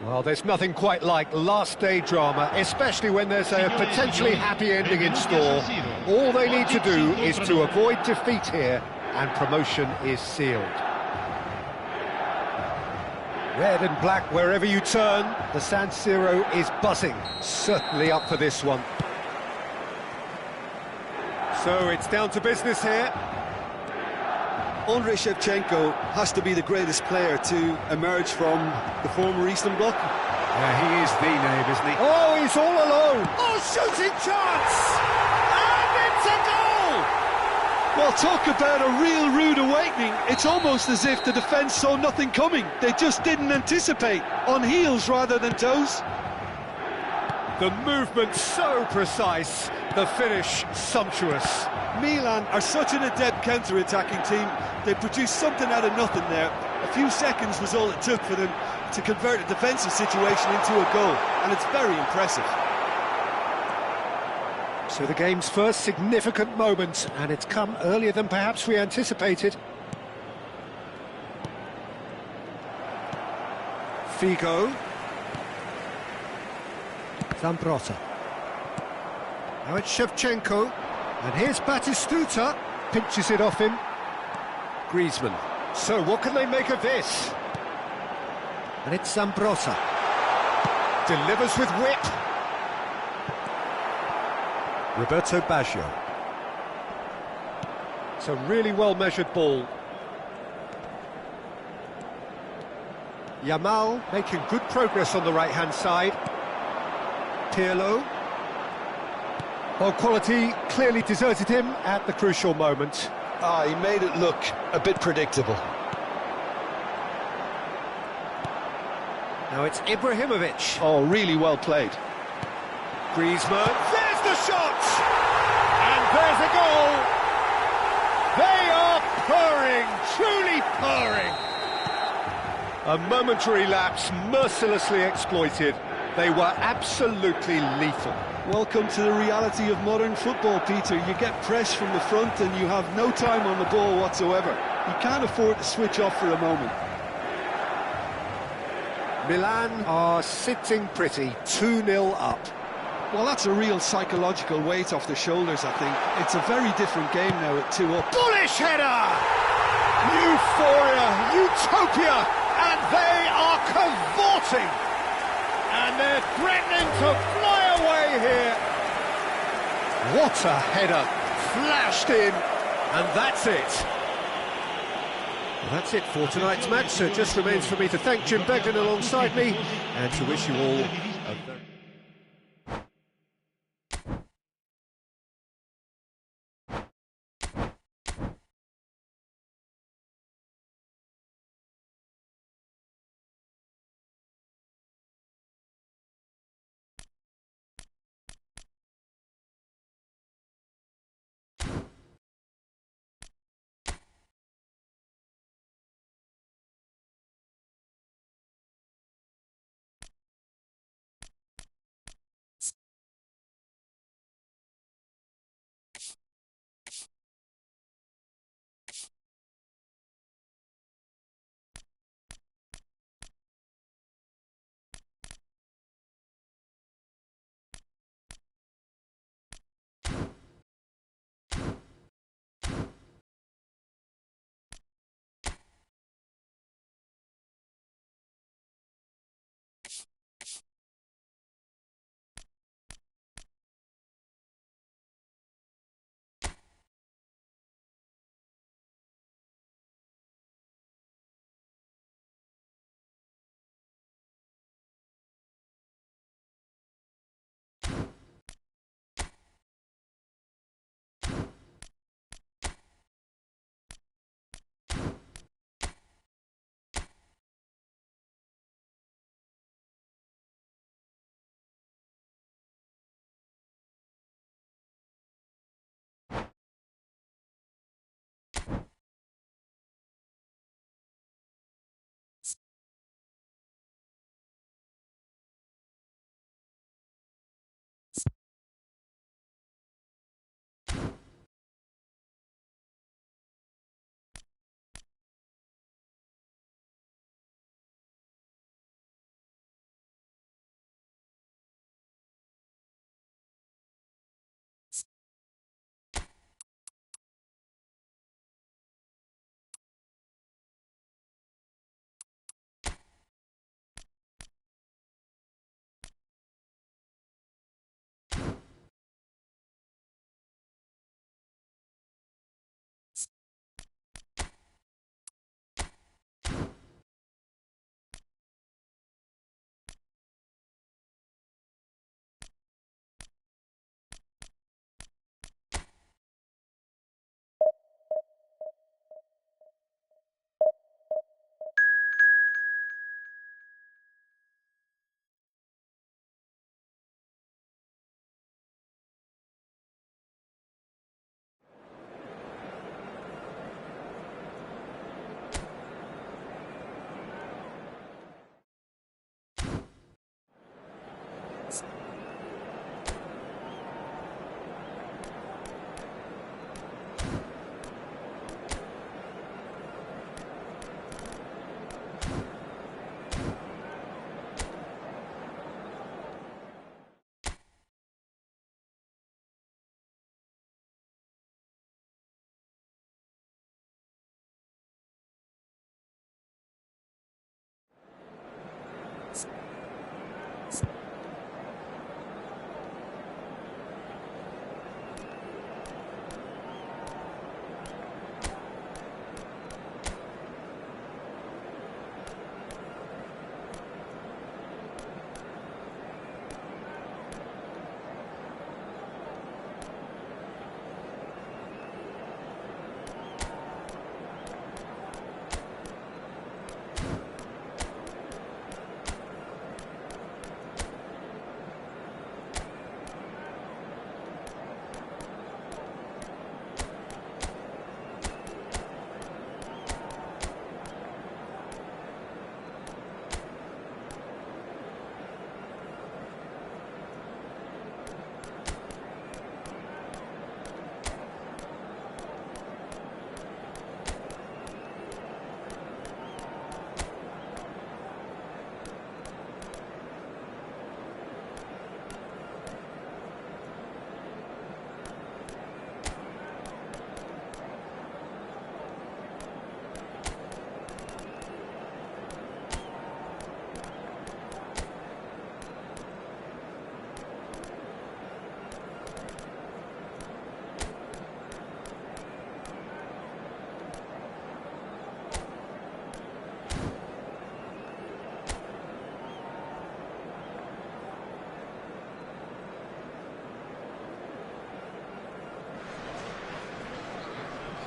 Well, there's nothing quite like last day drama, especially when there's a potentially happy ending in store. All they need to do is to avoid defeat here, and promotion is sealed. Red and black wherever you turn, the San Siro is buzzing. Certainly up for this one. So it's down to business here. Andrei Shevchenko has to be the greatest player to emerge from the former Eastern Bloc. Yeah, he is the name, isn't he? Oh, he's all alone! Oh, shooting chance! And it's a goal! Well, talk about a real rude awakening. It's almost as if the defence saw nothing coming. They just didn't anticipate. On heels rather than toes. The movement so precise, the finish sumptuous. Milan are such an adept counter-attacking team. They produced something out of nothing there. A few seconds was all it took for them to convert a defensive situation into a goal, and it's very impressive. So the game's first significant moment, and it's come earlier than perhaps we anticipated. Figo. Zambrotta. Now it's Shevchenko. And here's Batistuta, pinches it off him. Griezmann. So what can they make of this? And it's Zambrotta. Delivers with wit. Roberto Baggio. It's a really well-measured ball. Yamal making good progress on the right-hand side. Pirlo. Well, quality clearly deserted him at the crucial moment. He made it look a bit predictable. Now it's Ibrahimovic. Oh, really well played. Griezmann, there's the shot! And there's a goal! They are purring, truly purring! A momentary lapse mercilessly exploited. They were absolutely lethal. Welcome to the reality of modern football, Peter. You get pressed from the front and you have no time on the ball whatsoever. You can't afford to switch off for a moment. Milan are sitting pretty, 2-0 up. Well, that's a real psychological weight off the shoulders, I think. It's a very different game now at 2 up. Bullish header! Euphoria, utopia, and they are cavorting! And they're threatening to fly away here. What a header, flashed in, and that's it. Well, that's it for tonight's match, so it just remains for me to thank Jim Beglin alongside me, and to wish you all a very...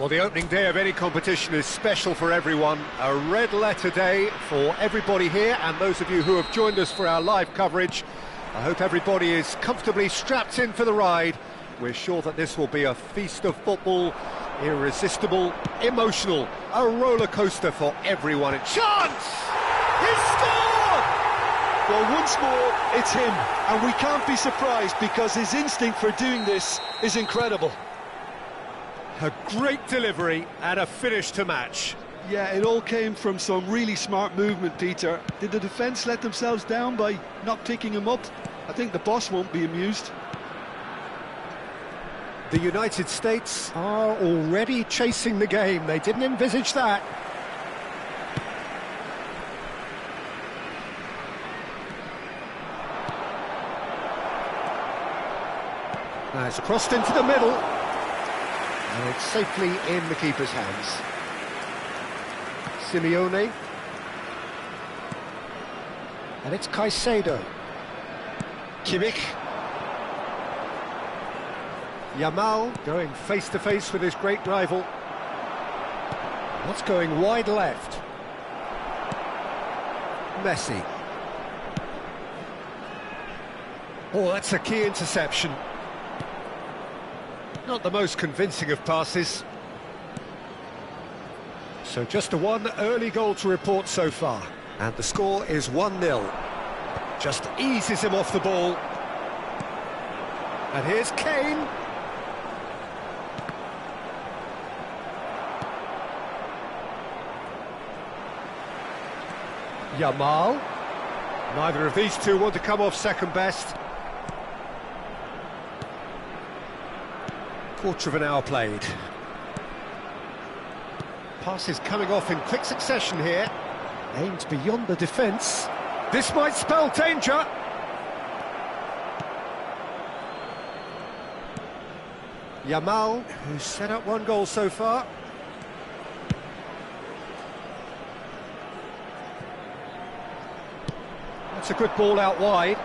Well, the opening day of any competition is special for everyone. A red letter day for everybody here, and those of you who have joined us for our live coverage. I hope everybody is comfortably strapped in for the ride. We're sure that this will be a feast of football, irresistible, emotional, a roller coaster for everyone. Chance! He's scored! Well, once more, it's him, and we can't be surprised because his instinct for doing this is incredible. A great delivery and a finish to match. Yeah, it all came from some really smart movement, Peter. Did the defence let themselves down by not picking him up? I think the boss won't be amused. The United States are already chasing the game. They didn't envisage that. Now it's crossed into the middle. And it's safely in the keeper's hands. Simeone. And it's Caicedo. Kimmich. Yamal going face-to-face with his great rival. What's going wide left? Messi. Oh, that's a key interception. Not the most convincing of passes. So just a one early goal to report so far. And the score is 1-0. Just eases him off the ball. And here's Kane. Yamal. Neither of these two want to come off second best. Quarter of an hour played. Passes coming off in quick succession here. Aimed beyond the defence. This might spell danger. Yamal, who's set up one goal so far. That's a good ball out wide.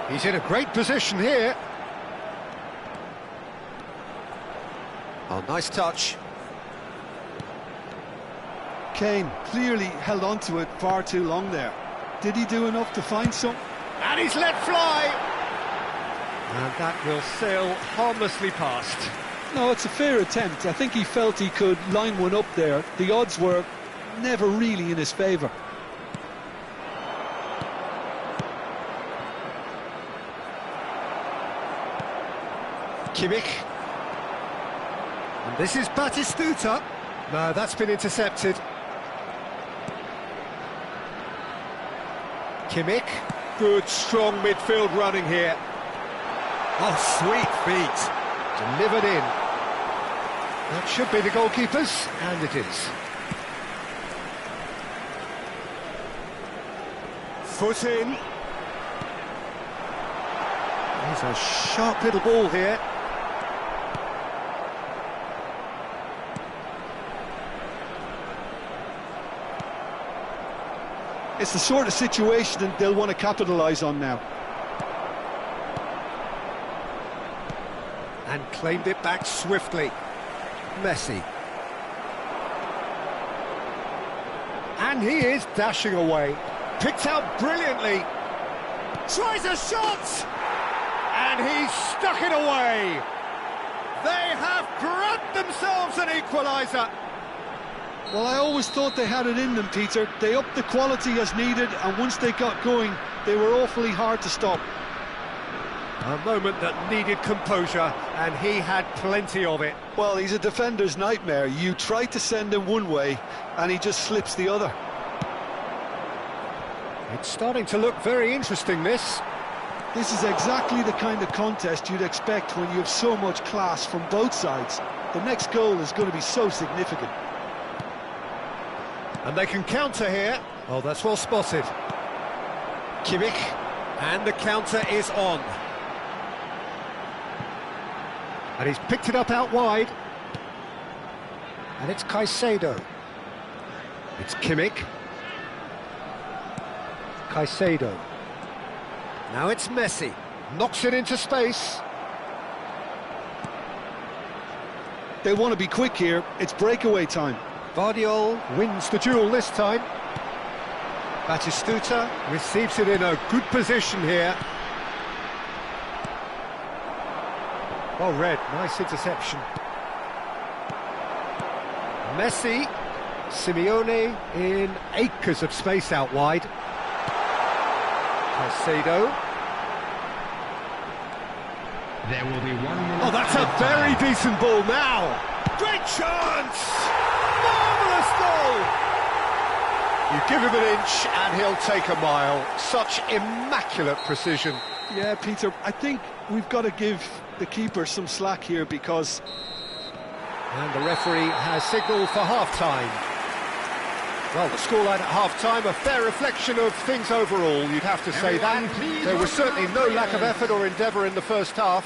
He's in a great position here. Oh, nice touch. Kane clearly held on to it far too long there. Did he do enough to find some? And he's let fly. And that will sail harmlessly past. No, it's a fair attempt. I think he felt he could line one up there. The odds were never really in his favour. Kimmich. And this is Batistuta. No, that's been intercepted. Kimmich. Good, strong midfield running here. Oh, sweet feet. Delivered in. That should be the goalkeeper's, and it is. Foot in. There's a sharp little ball here. It's the sort of situation that they'll want to capitalise on now. And claimed it back swiftly. Messi. And he is dashing away. Picked out brilliantly. Tries a shot! And he's stuck it away. They have grabbed themselves an equaliser. Well, I always thought they had it in them, Peter. They upped the quality as needed, and once they got going, they were awfully hard to stop. A moment that needed composure, and he had plenty of it. Well, he's a defender's nightmare. You try to send him one way, and he just slips the other. It's starting to look very interesting, this. This is exactly the kind of contest you'd expect when you have so much class from both sides. The next goal is going to be so significant. And they can counter here. Oh, that's well spotted. Kimmich. And the counter is on. And he's picked it up out wide. And it's Caicedo. It's Kimmich. Caicedo. Now it's Messi. Knocks it into space. They want to be quick here. It's breakaway time. Vardiol wins the duel this time. Batistuta receives it in a good position here. Well read, nice interception. Messi, Simeone in acres of space out wide. Caicedo. There will be 1 minute. Oh, that's a very decent ball now. Great chance! Marvellous goal! You give him an inch and he'll take a mile. Such immaculate precision. Yeah, Peter, I think we've got to give the keeper some slack here because... And the referee has signalled for half-time. Well, the scoreline at half-time, a fair reflection of things overall, you'd have to say that. There was certainly no lack of effort or endeavour in the first half.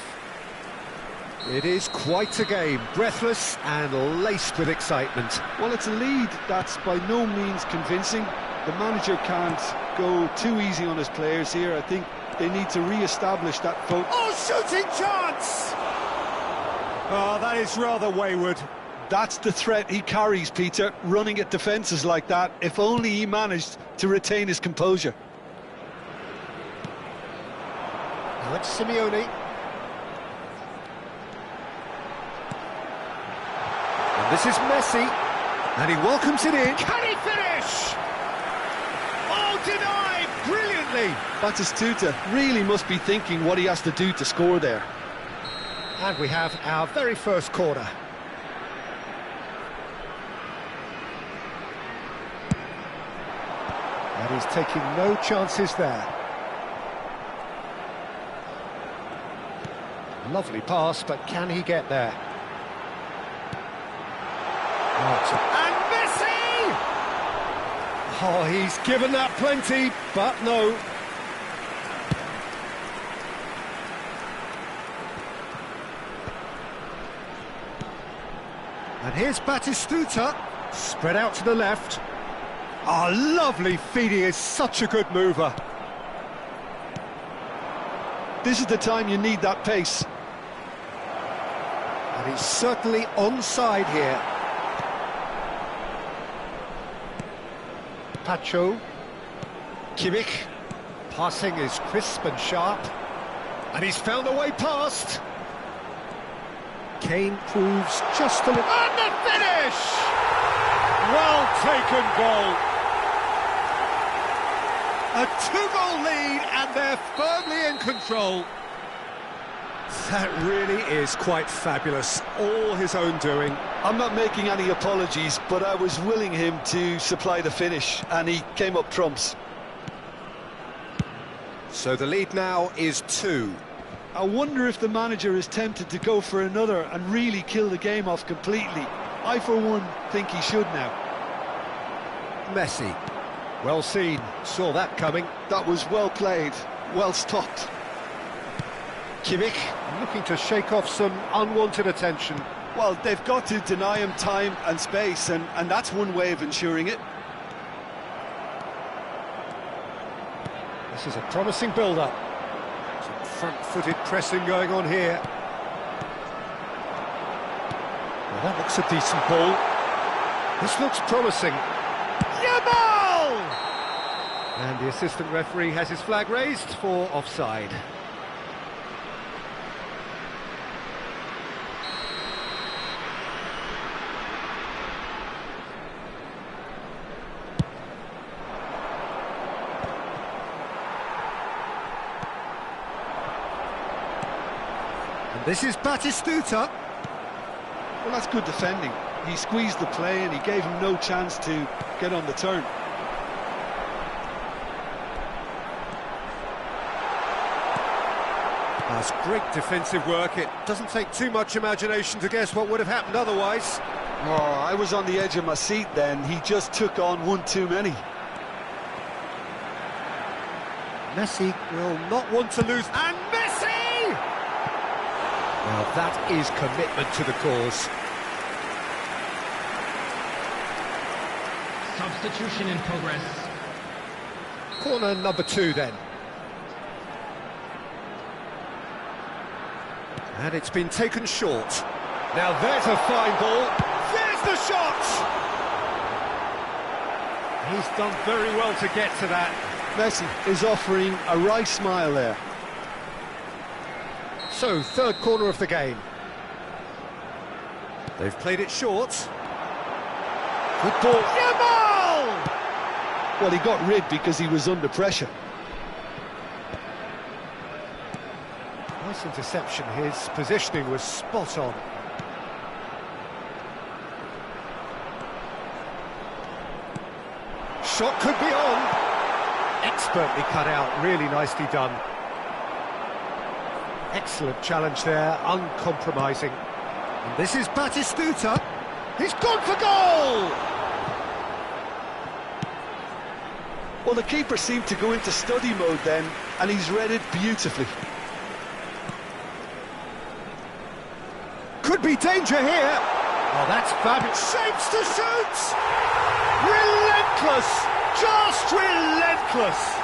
It is quite a game, breathless and laced with excitement. Well, it's a lead that's by no means convincing. The manager can't go too easy on his players here. I think they need to re-establish that focus. Oh, shooting chance! Oh, that is rather wayward. That's the threat he carries, Peter, running at defences like that, if only he managed to retain his composure. Now it's Simeone. And this is Messi. And he welcomes it in. Can he finish? Oh, denied brilliantly. Batistuta really must be thinking what he has to do to score there. And we have our very first corner. And he's taking no chances there. Lovely pass, but can he get there? And Messi! Oh, he's given that plenty, but no. And here's Batistuta, spread out to the left. Oh, lovely feed, he is such a good mover. This is the time you need that pace. And he's certainly onside here. Pacho. Kimmich. Passing is crisp and sharp. And he's found a way past. Kane proves just a little... And the finish! Well taken goal. A 2-goal lead and they're firmly in control. That really is quite fabulous. All his own doing. I'm not making any apologies, but I was willing him to supply the finish, and he came up trumps. So the lead now is 2. I wonder if the manager is tempted to go for another and really kill the game off completely. I, for one, think he should now. Messi. Well seen. Saw that coming. That was well played. Well stopped. Kimmich looking to shake off some unwanted attention. Well, they've got to deny him time and space, and that's one way of ensuring it. This is a promising build-up. Some front-footed pressing going on here. Well, that looks a decent ball. This looks promising. Yamal! And the assistant referee has his flag raised for offside. This is Batistuta. Well, that's good defending. He squeezed the play and he gave him no chance to get on the turn. That's great defensive work. It doesn't take too much imagination to guess what would have happened otherwise. Oh, I was on the edge of my seat then. He just took on one too many. Messi will not want to lose. And Messi! Now that is commitment to the cause. Substitution in progress. Corner number 2 then. And it's been taken short. Now there's a fine ball. There's the shot! He's done very well to get to that. Messi is offering a wry smile there. So, third corner of the game. They've played it short. Good ball. Yamal! Well, he got rid because he was under pressure. Nice interception. His positioning was spot on. Shot could be on. Expertly cut out, really nicely done. Excellent challenge there, uncompromising. And this is Batistuta. He's gone for goal! Well, the keeper seemed to go into study mode then, and he's read it beautifully. Could be danger here. Oh, that's fabulous. Shapes to shoot! Relentless! Just relentless!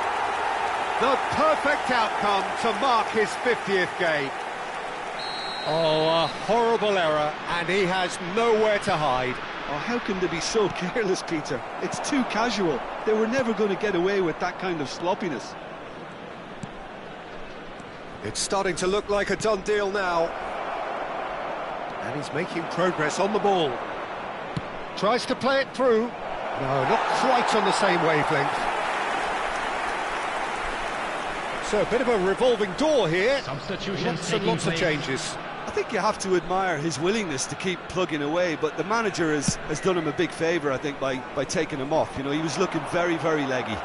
The perfect outcome to mark his 50th game. Oh, a horrible error, and he has nowhere to hide. Oh, how can they be so careless, Peter? It's too casual. They were never going to get away with that kind of sloppiness. It's starting to look like a done deal now. And he's making progress on the ball. Tries to play it through. No, not quite on the same wavelength. So a bit of a revolving door here. Substitutions Lots of changes. I think you have to admire his willingness to keep plugging away, but the manager has done him a big favour, I think, by taking him off. You know, he was looking very, very leggy.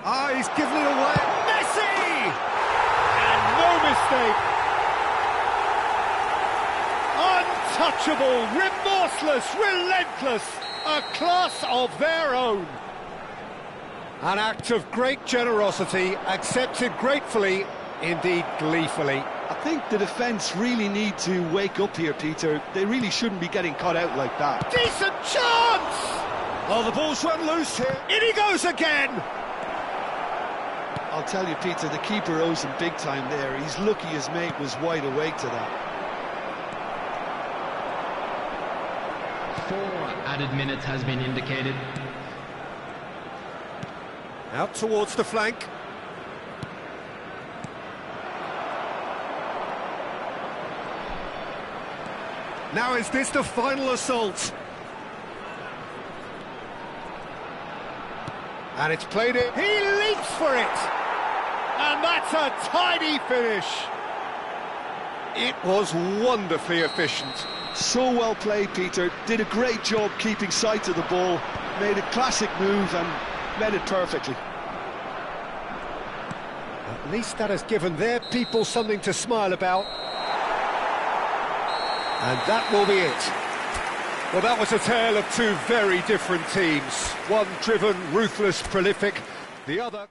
Ah, he's given it away. Messi! And no mistake. Untouchable, remorseless, relentless. A class of their own. An act of great generosity, accepted gratefully, indeed gleefully. I think the defence really need to wake up here, Peter. They really shouldn't be getting caught out like that. Decent chance! Oh, the ball's run loose here. In he goes again! I'll tell you, Peter, the keeper owes him big time there. He's lucky his mate was wide awake to that. 4 added minutes has been indicated. Out towards the flank. Now is this the final assault? And it's played it. He leaps for it! And that's a tidy finish. It was wonderfully efficient. So well played, Peter. Did a great job keeping sight of the ball. Made a classic move and met it perfectly. At least that has given their people something to smile about. And that will be it. Well, that was a tale of two very different teams. One driven, ruthless, prolific. The other...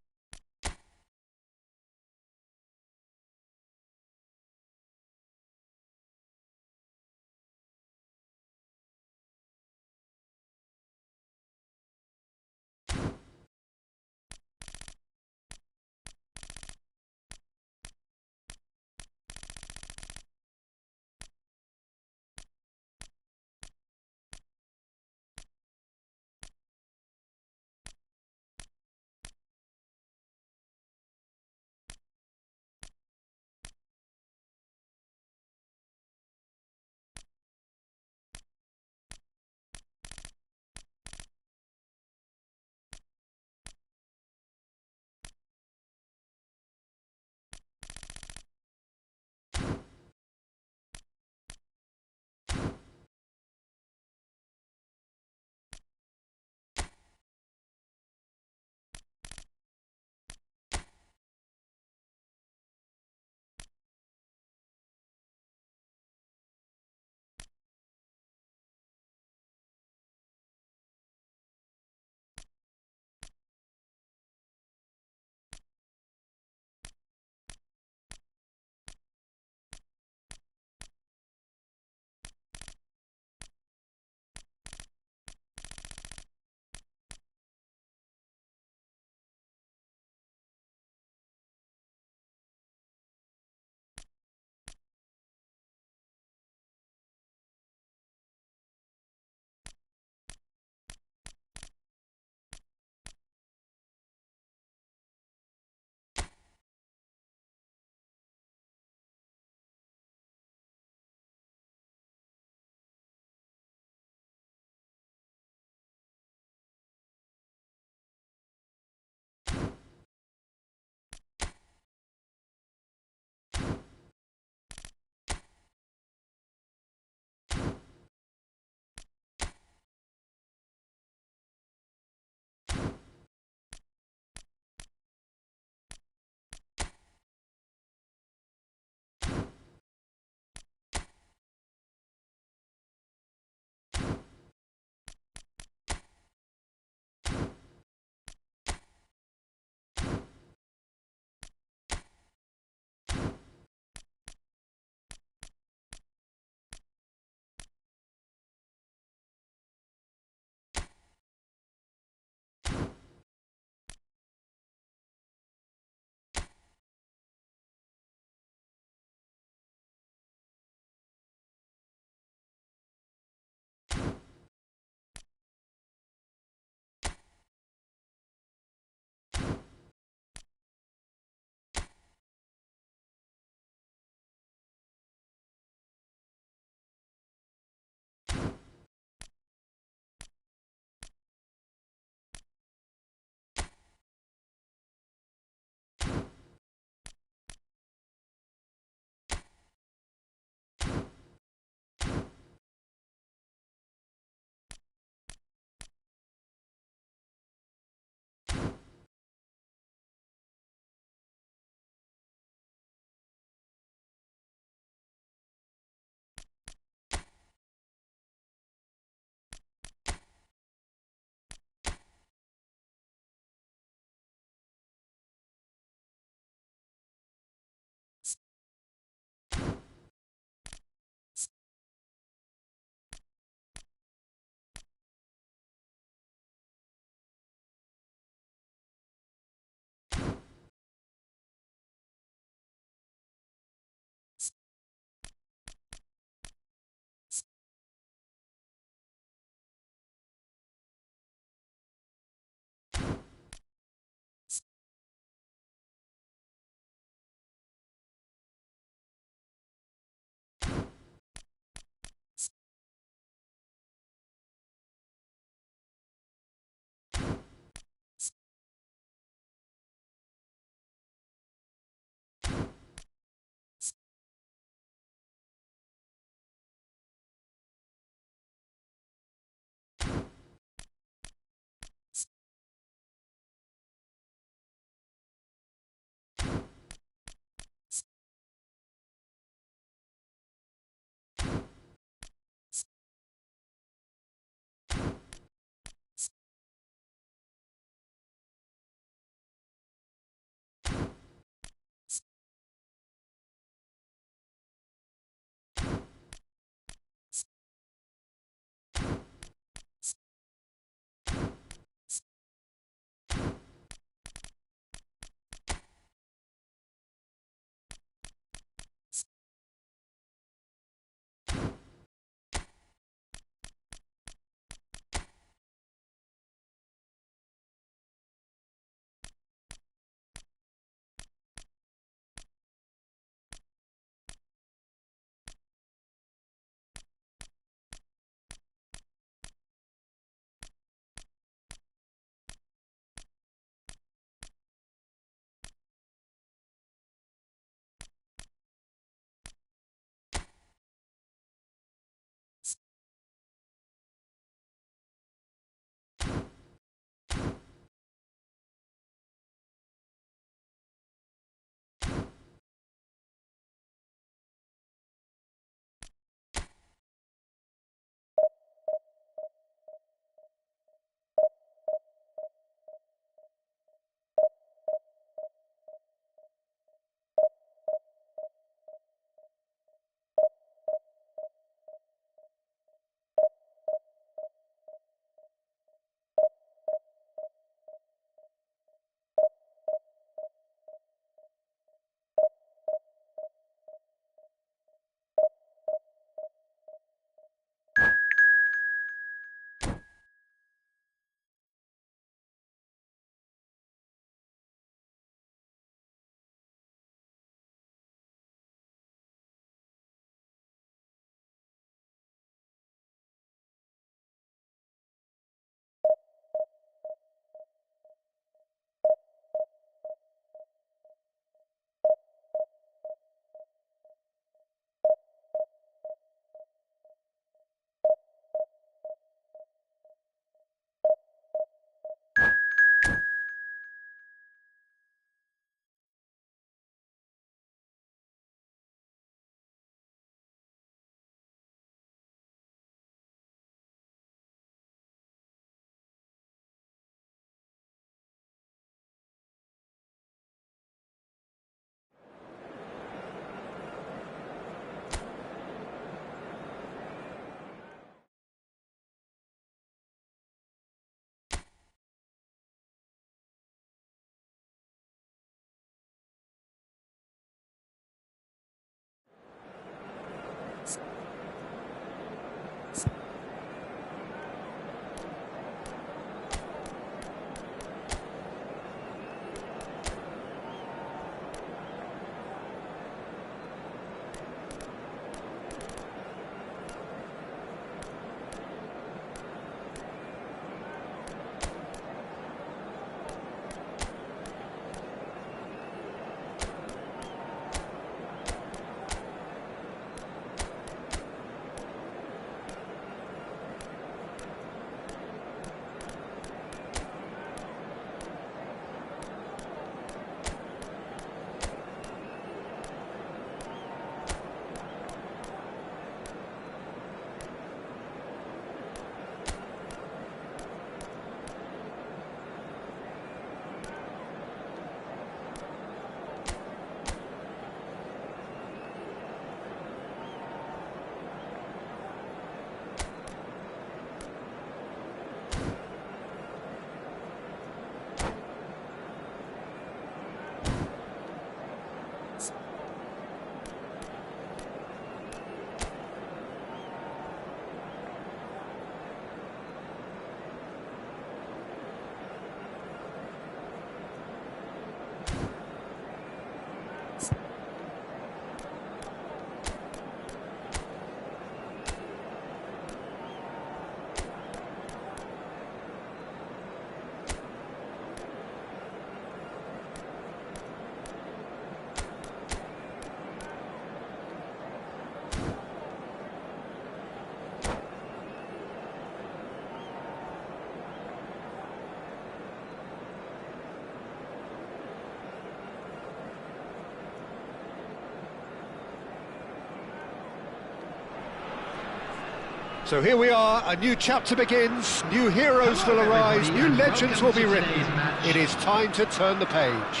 So here we are, a new chapter begins, new heroes will arise, new legends will be written. It is time to turn the page.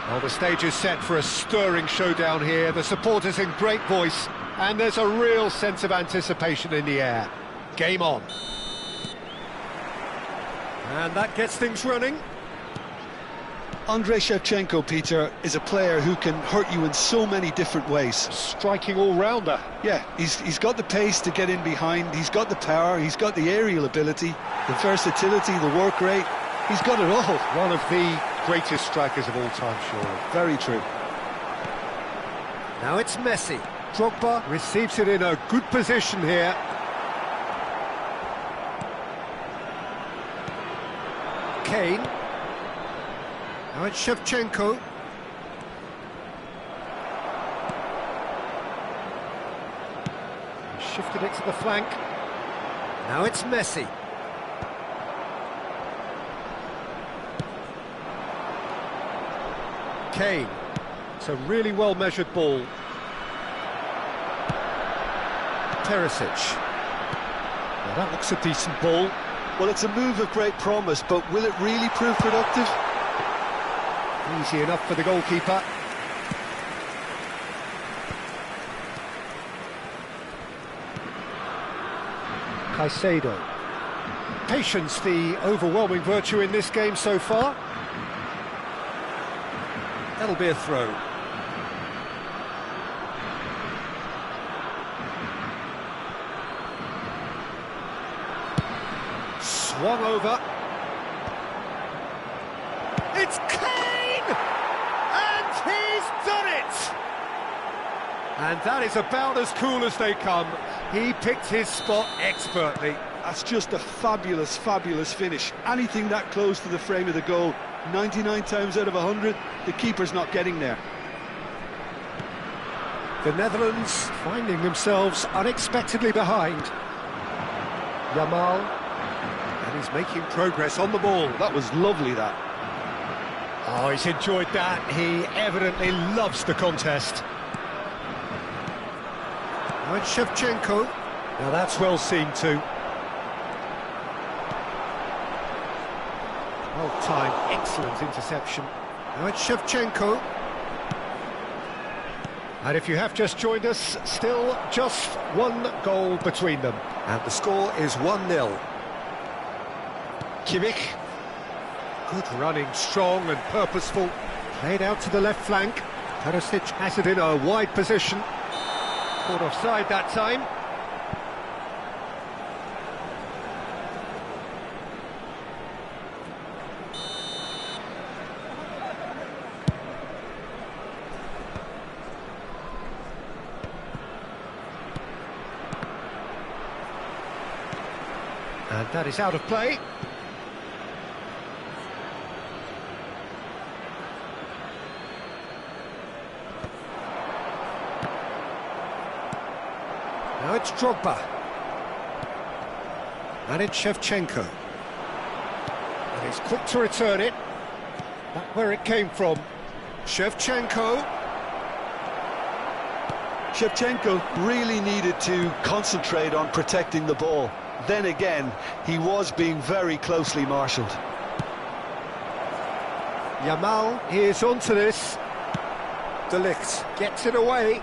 Well, the stage is set for a stirring showdown here, the supporters in great voice, and there's a real sense of anticipation in the air. Game on. And that gets things running. Andrei Shevchenko, Peter, is a player who can hurt you in so many different ways. Striking all-rounder. Yeah, he's got the pace to get in behind, he's got the power, he's got the aerial ability, the versatility, the work rate. He's got it all. One of the greatest strikers of all time, surely. Very true. Now it's Messi. Drogba receives it in a good position here. Kane. Now it's Shevchenko. He shifted it to the flank. Now it's Messi. Kane. It's a really well-measured ball. Perisic. Now that looks a decent ball. Well, it's a move of great promise, but will it really prove productive? Easy enough for the goalkeeper. Caicedo. Patience, the overwhelming virtue in this game so far. That'll be a throw. Swung over. It's Kane! And he's done it! And that is about as cool as they come. He picked his spot expertly. That's just a fabulous, fabulous finish. Anything that close to the frame of the goal, 99 times out of 100, the keeper's not getting there. The Netherlands finding themselves unexpectedly behind. Yamal, and he's making progress on the ball. That was lovely, that. Oh, he's enjoyed that. He evidently loves the contest. Now it's Shevchenko. Now that's well seen too. Well timed, excellent interception. Now it's Shevchenko. And if you have just joined us, still just one goal between them. And the score is 1-0. Kimmich. Good running, strong and purposeful. Played out to the left flank. Perisic has it in a wide position. Caught offside that time. And that is out of play. Now it's Drogba. And it's Shevchenko. And he's quick to return it. Back where it came from. Shevchenko. Shevchenko really needed to concentrate on protecting the ball. Then again, he was being very closely marshalled. Yamal is onto this. De Ligt gets it away.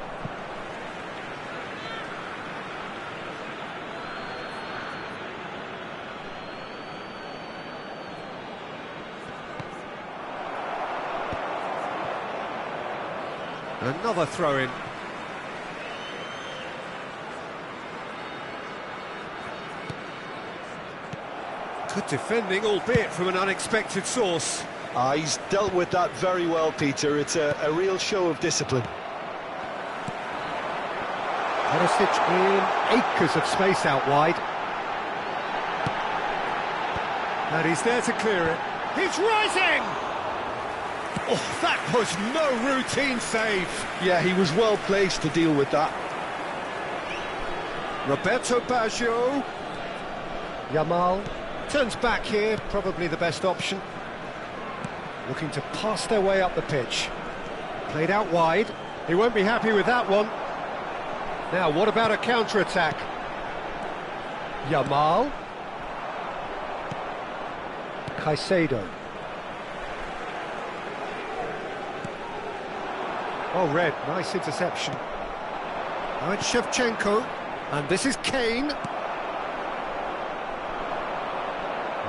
Another throw-in. Good defending, albeit from an unexpected source. He's dealt with that very well, Peter. It's a real show of discipline. Perisic in acres of space out wide. And he's there to clear it. He's rising! Oh, that was no routine save. Yeah, he was well placed to deal with that. Roberto Baggio. Yamal turns back here, probably the best option. Looking to pass their way up the pitch. Played out wide. He won't be happy with that one. Now, what about a counter-attack? Yamal. Caicedo. Oh, Red, nice interception. Now it's Shevchenko, and this is Kane. Well,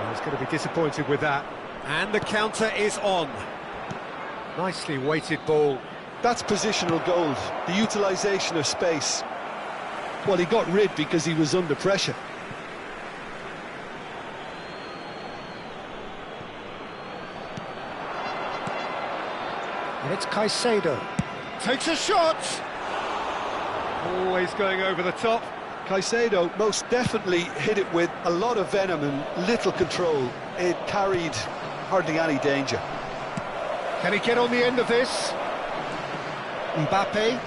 he's going to be disappointed with that. And the counter is on. Nicely weighted ball. That's positional gold, the utilisation of space. Well, he got rid because he was under pressure. And it's Caicedo. Takes a shot! Always going over the top. Caicedo most definitely hit it with a lot of venom and little control. It carried hardly any danger. Can he get on the end of this? Mbappe.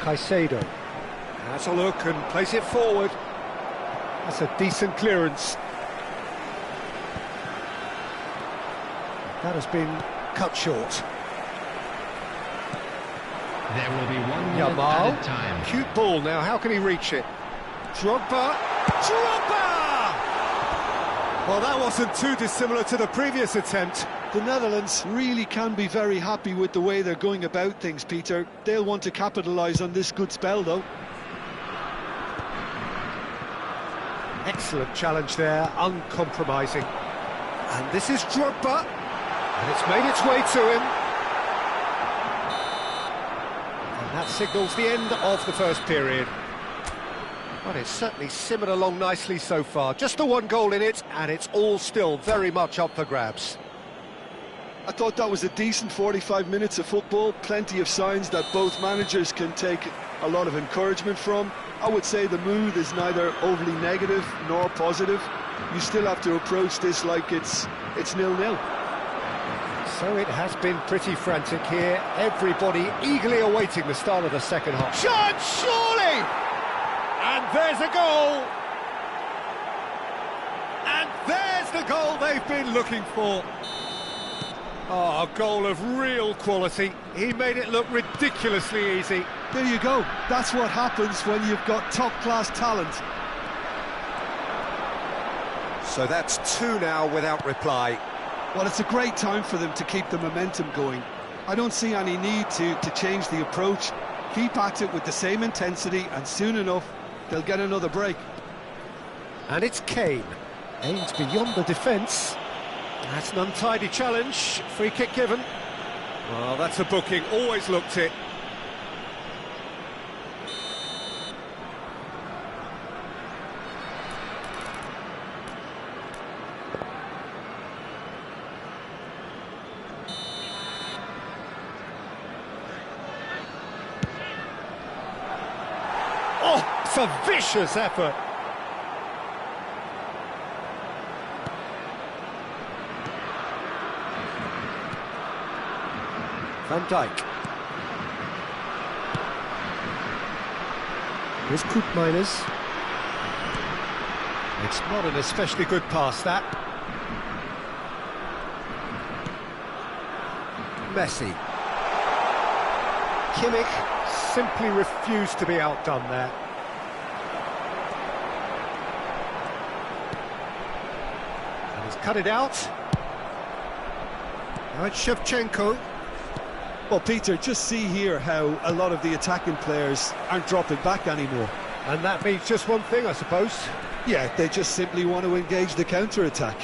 Caicedo. Has a look and plays it forward. That's a decent clearance. That has been cut short. There will be 1 minute Yamal. added time. Cute ball now, how can he reach it? Drogba. Drogba! Well, that wasn't too dissimilar to the previous attempt. The Netherlands really can be very happy with the way they're going about things, Peter. They'll want to capitalise on this good spell, though. Excellent challenge there, uncompromising. And this is Drogba. And it's made its way to him. And that signals the end of the first period. But it's certainly simmered along nicely so far. Just the one goal in it, and it's all still very much up for grabs. I thought that was a decent 45 minutes of football. Plenty of signs that both managers can take a lot of encouragement from. I would say the mood is neither overly negative nor positive. You still have to approach this like it's 0-0. So it has been pretty frantic here. Everybody eagerly awaiting the start of the second half. Shot, surely! And there's a goal! And there's the goal they've been looking for. Oh, a goal of real quality. He made it look ridiculously easy. There you go. That's what happens when you've got top-class talent. So that's 2 now without reply. Well, it's a great time for them to keep the momentum going. I don't see any need to change the approach. Keep at it with the same intensity, and soon enough, they'll get another break. And it's Kane. Aims beyond the defence. That's an untidy challenge. Free kick given. Well, that's a booking. Always looked it. Oh, it's a vicious effort. Van Dijk. Here's Koopmeiners. It's not an especially good pass, that. Messi. Kimmich simply refused to be outdone there. And he's cut it out. Now it's Shevchenko. Well, Peter, just see here how a lot of the attacking players aren't dropping back anymore. And that means just one thing, I suppose. Yeah, they just simply want to engage the counter-attack.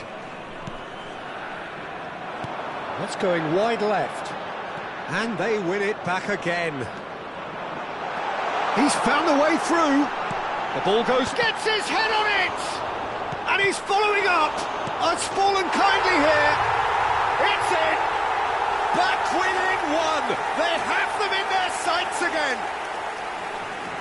That's going wide left. And they win it back again. He's found a way through. The ball goes, gets his head on it! And he's following up. It's fallen kindly here. It's in. Back within one. They have them in their sights again.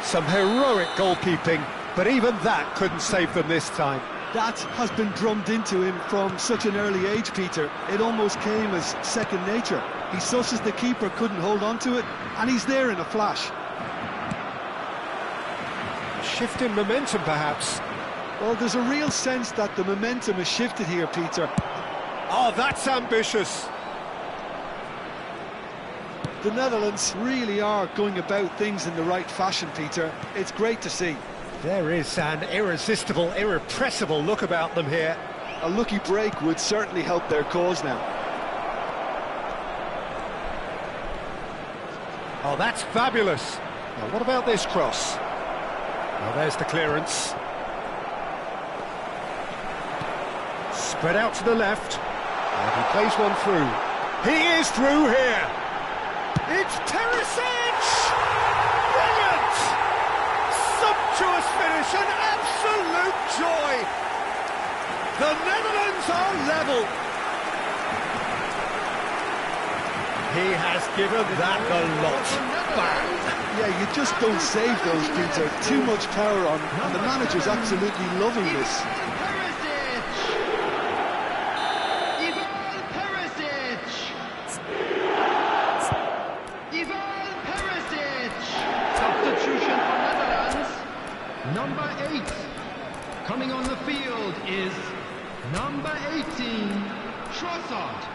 Some heroic goalkeeping, but even that couldn't save them this time. That has been drummed into him from such an early age, Peter. It almost came as second nature. He susses the keeper couldn't hold on to it, and he's there in a flash. Shift in momentum, perhaps. Well, there's a real sense that the momentum has shifted here, Peter. Oh, that's ambitious. The Netherlands really are going about things in the right fashion, Peter. It's great to see. There is an irresistible, irrepressible look about them here. A lucky break would certainly help their cause now. Oh, that's fabulous. Now, what about this cross? Well, there's the clearance. Spread out to the left. And he plays one through. He is through here. It's Perisic! Brilliant! Sumptuous finish, an absolute joy. The Netherlands are level. He has given that a lot. Bang! Yeah, you just don't save those, Peter. Too much power on, and the manager's absolutely loving this. Substitution for Netherlands. Number 8. Coming on the field is number 18, Trossard.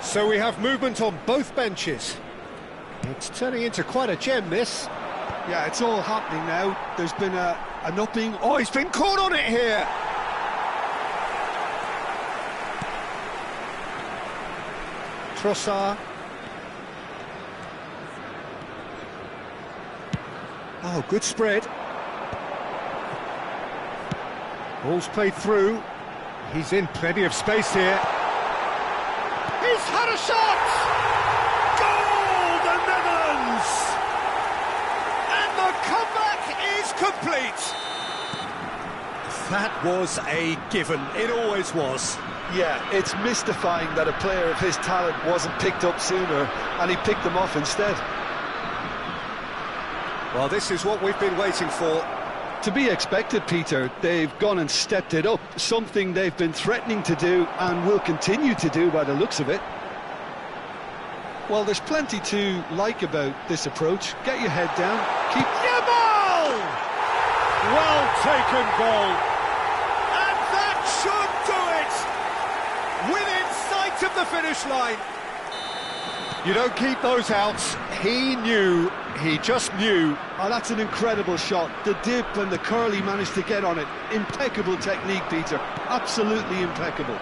So we have movement on both benches. It's turning into quite a gem, this. Yeah, it's all happening now. There's been an upping. Oh, he's been caught on it here. Trossard. Oh, good spread. Ball's played through. He's in plenty of space here. He's had a shot! Goal, the Netherlands! And the comeback is complete. That was a given. It always was. Yeah, it's mystifying that a player of his talent wasn't picked up sooner, and he picked them off instead. Well, this is what we've been waiting for. To be expected, Peter. They've gone and stepped it up, something they've been threatening to do and will continue to do by the looks of it. Well, there's plenty to like about this approach. Get your head down, keep... Yamal! Well taken goal. And that should do it! Within sight of the finish line. You don't keep those outs. He knew, he just knew. Oh, that's an incredible shot. The dip and the curl he managed to get on it. Impeccable technique, Peter. Absolutely impeccable.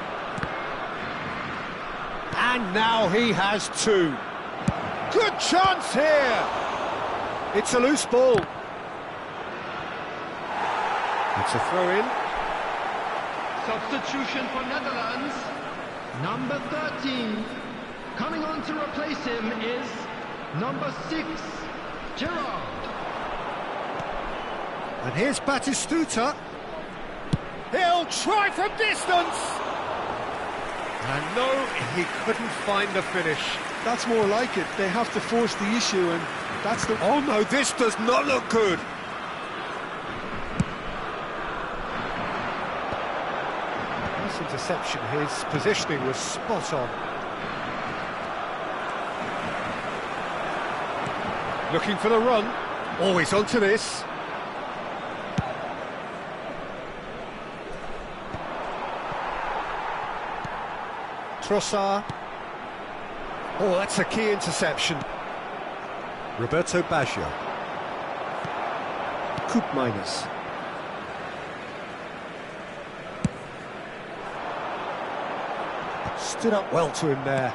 And now he has two. Good chance here. It's a loose ball. It's a throw-in. Substitution for Netherlands. Number 13. Coming on to replace him is number 6, Gerrard. And here's Batistuta. He'll try from distance. And no, he couldn't find the finish. That's more like it. They have to force the issue, and that's the... Oh no, this does not look good. Nice interception. His positioning was spot on. Looking for the run. Always onto this. Trossard. Oh, that's a key interception. Roberto Baggio. Coupe minus. Stood up well to him there.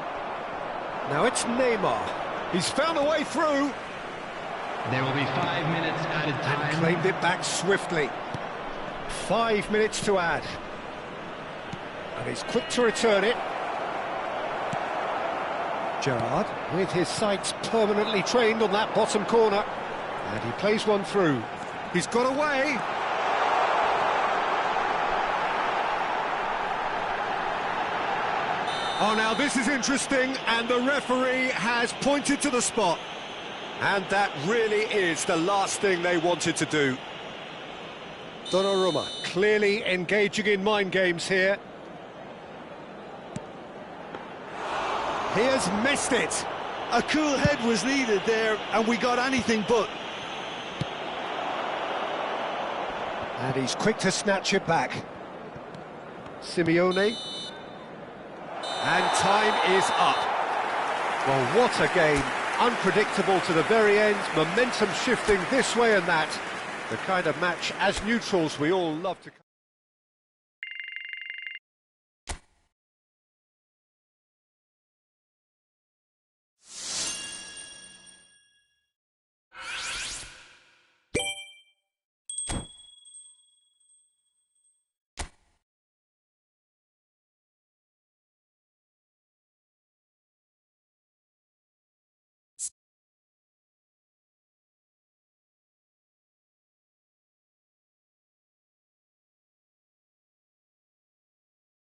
Now it's Neymar. He's found a way through. There will be 5 minutes added time. And claimed it back swiftly. 5 minutes to add. And he's quick to return it. Gerrard, with his sights permanently trained on that bottom corner. And he plays one through. He's got away. Oh, now this is interesting, and the referee has pointed to the spot. And that really is the last thing they wanted to do. Donnarumma clearly engaging in mind games here. He has missed it. A cool head was needed there, and we got anything but. And he's quick to snatch it back. Simeone. And time is up. Well, what a game. Unpredictable to the very end, momentum shifting this way and that. The kind of match, as neutrals, we all love to...